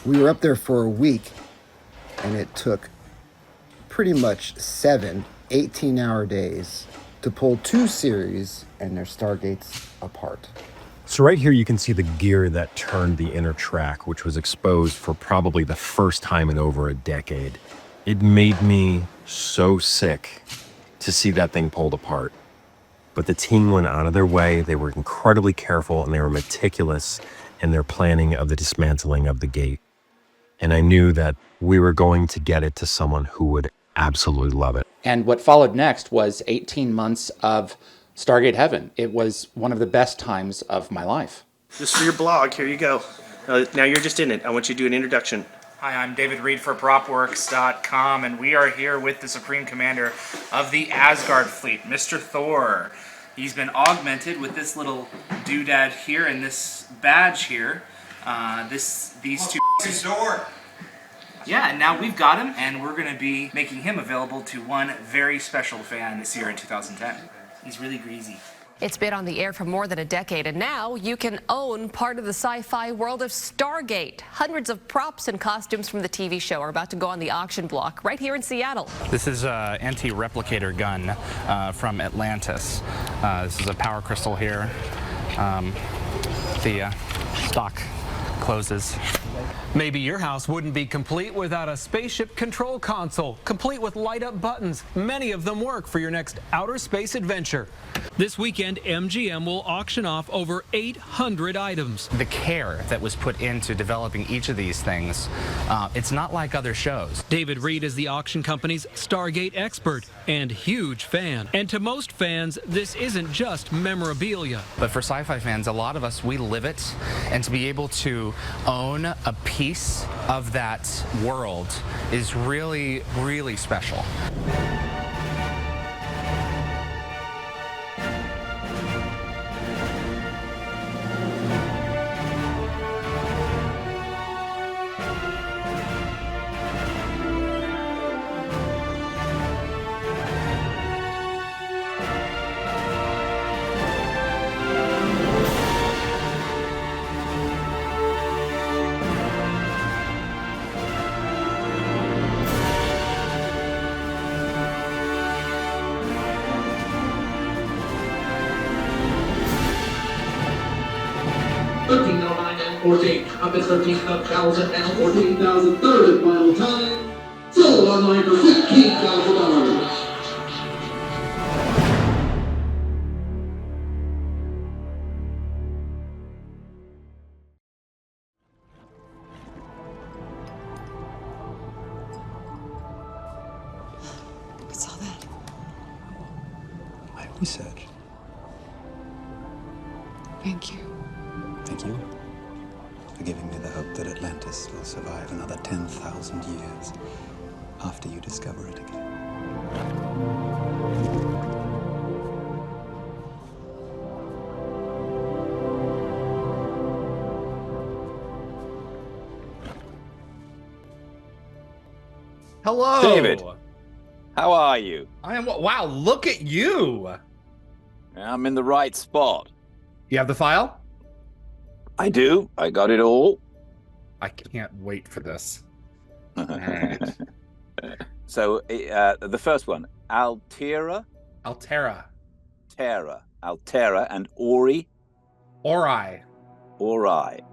We were up there for a week, and it took pretty much 7 18-hour days to pull 2 series and their Stargates apart. So right here you can see the gear that turned the inner track, which was exposed for probably the first time in over a decade. It made me so sick to see that thing pulled apart. But the team went out of their way. They were incredibly careful and they were meticulous in their planning of the dismantling of the gate. And I knew that we were going to get it to someone who would absolutely love it. And what followed next was 18 months of Stargate heaven. It was one of the best times of my life. Just for your blog, here you go. Now you're just in it. I want you to do an introduction. Hi, I'm David Reed for PropWorks.com, and we are here with the Supreme Commander of the Asgard Fleet, Mr. Thor. He's been augmented with this little doodad here and this badge here. These two. Door. Yeah, and now we've got him, and we're going to be making him available to one very special fan this year in 2010. He's really greasy. It's been on the air for more than a decade, and now you can own part of the sci-fi world of Stargate. Hundreds of props and costumes from the TV show are about to go on the auction block right here in Seattle. This is an anti-replicator gun from Atlantis. This is a power crystal here. The stock closes. Maybe your house wouldn't be complete without a spaceship control console, complete with light-up buttons. Many of them work for your next outer space adventure. This weekend, MGM will auction off over 800 items. The care that was put into developing each of these things, it's not like other shows. David Reed is the auction company's Stargate expert and huge fan. And to most fans, this isn't just memorabilia. But for sci-fi fans, a lot of us, we live it, and to be able to own a piece of that world is really, really special. Up at 13,000 and 14,000 third and final time. Sold online for $15,000. What's all that? My research. Thank you. Thank you for giving me the hope that Atlantis will survive another 10,000 years after you discover it again. Hello! David, how are you? I am. Wow, look at you! I'm in the right spot. You have the file? I do. I got it all. I can't wait for this. So, the first one, Altera, and Ori. Ori.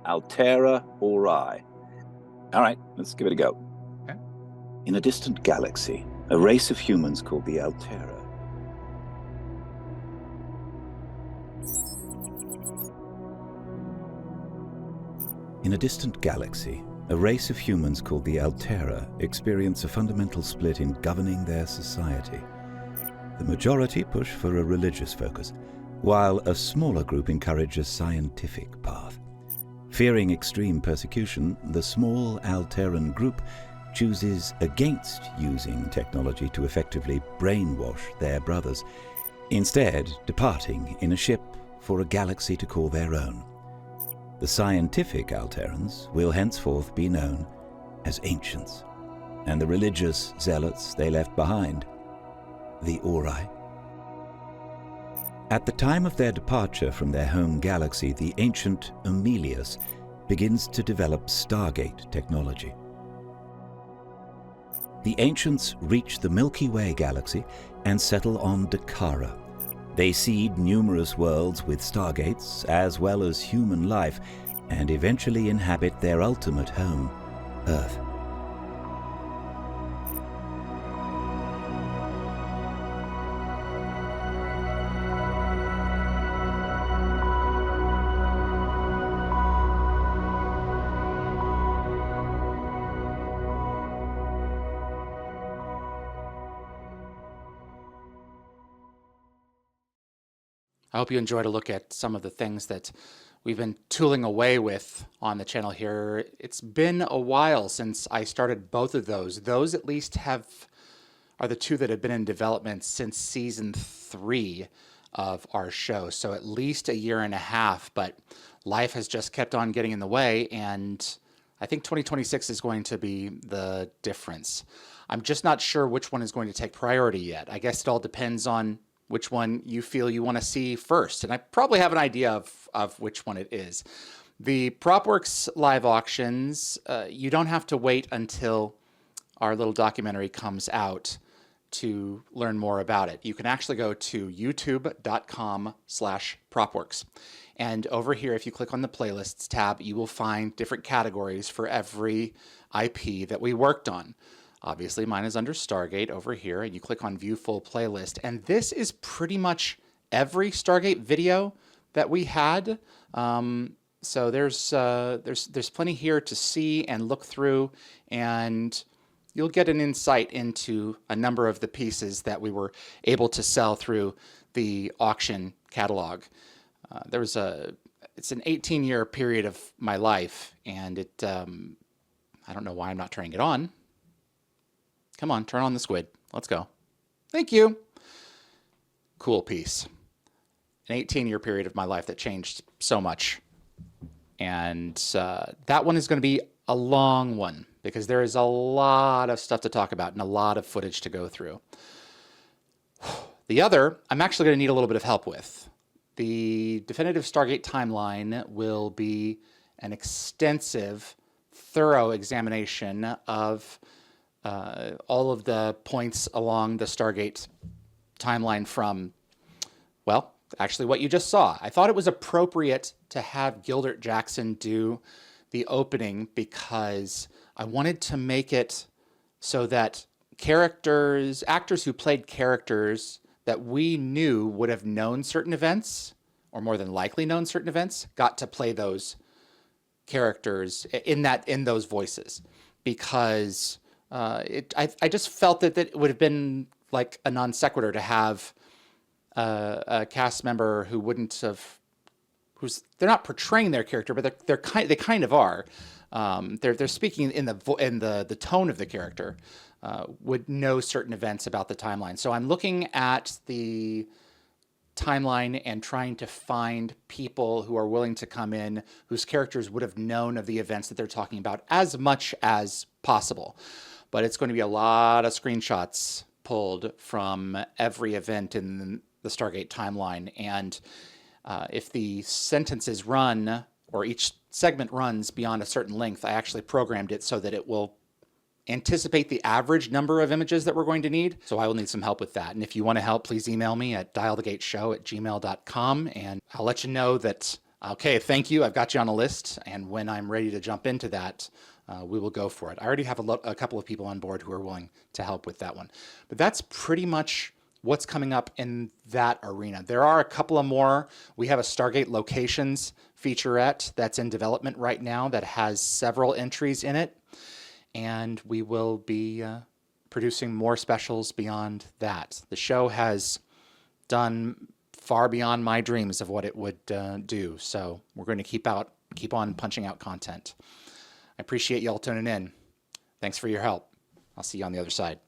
Altera, Ori. All right, let's give it a go. Okay. In a distant galaxy, a race of humans called the Altera. In a distant galaxy, a race of humans called the Altera experience a fundamental split in governing their society. The majority push for a religious focus, while a smaller group encourage a scientific path. Fearing extreme persecution, the small Alteran group chooses against using technology to effectively brainwash their brothers, instead departing in a ship for a galaxy to call their own. The scientific Alterans will henceforth be known as ancients, and the religious zealots they left behind, the Ori. At the time of their departure from their home galaxy, the ancient Emilius begins to develop Stargate technology. The ancients reach the Milky Way galaxy and settle on Dakara. They seed numerous worlds with Stargates, as well as human life, and eventually inhabit their ultimate home, Earth. I hope you enjoyed a look at some of the things that we've been tooling away with on the channel here. It's been a while since I started both of those. Those at least are the two that have been in development since season 3 of our show. So at least a year and a half, but life has just kept on getting in the way, and I think 2026 is going to be the difference. I'm just not sure which one is going to take priority yet. I guess it all depends on which one you feel you want to see first. And I probably have an idea of which one it is. The PropWorks live auctions, you don't have to wait until our little documentary comes out to learn more about it. You can actually go to youtube.com/PropWorks. And over here, if you click on the playlists tab, you will find different categories for every IP that we worked on. Obviously, mine is under Stargate over here, and you click on View Full Playlist. And this is pretty much every Stargate video that we had. So there's plenty here to see and look through, and you'll get an insight into a number of the pieces that we were able to sell through the auction catalog. It's an 18-year period of my life, and I don't know why I'm not turning it on. Come on, turn on the squid. Let's go. Thank you. Cool piece. An 18-year period of my life that changed so much. And that one is going to be a long one because there is a lot of stuff to talk about and a lot of footage to go through. The other, I'm actually going to need a little bit of help with. The definitive Stargate timeline will be an extensive, thorough examination of all of the points along the Stargate timeline from, well, actually what you just saw. I thought it was appropriate to have Gildart Jackson do the opening because I wanted to make it so that actors who played characters that we knew would have known certain events, or more than likely known certain events, got to play those characters in those voices, because I just felt that it would have been like a non sequitur to have a cast member who they're not portraying their character, but they kind of are. They're speaking in the tone of the character, would know certain events about the timeline. So I'm looking at the timeline and trying to find people who are willing to come in whose characters would have known of the events that they're talking about as much as possible. But it's going to be a lot of screenshots pulled from every event in the Stargate timeline. And if the sentences run, or each segment runs beyond a certain length, I actually programmed it so that it will anticipate the average number of images that we're going to need. So I will need some help with that. And if you want to help, please email me at dialthegateshow@gmail.com, and I'll let you know that, okay, thank you, I've got you on a list, and when I'm ready to jump into that, we will go for it. I already have a couple of people on board who are willing to help with that one. But that's pretty much what's coming up in that arena. There are a couple of more. We have a Stargate Locations featurette that's in development right now that has several entries in it. And we will be producing more specials beyond that. The show has done far beyond my dreams of what it would do. So we're going to keep on punching out content. I appreciate y'all tuning in. Thanks for your help. I'll see you on the other side.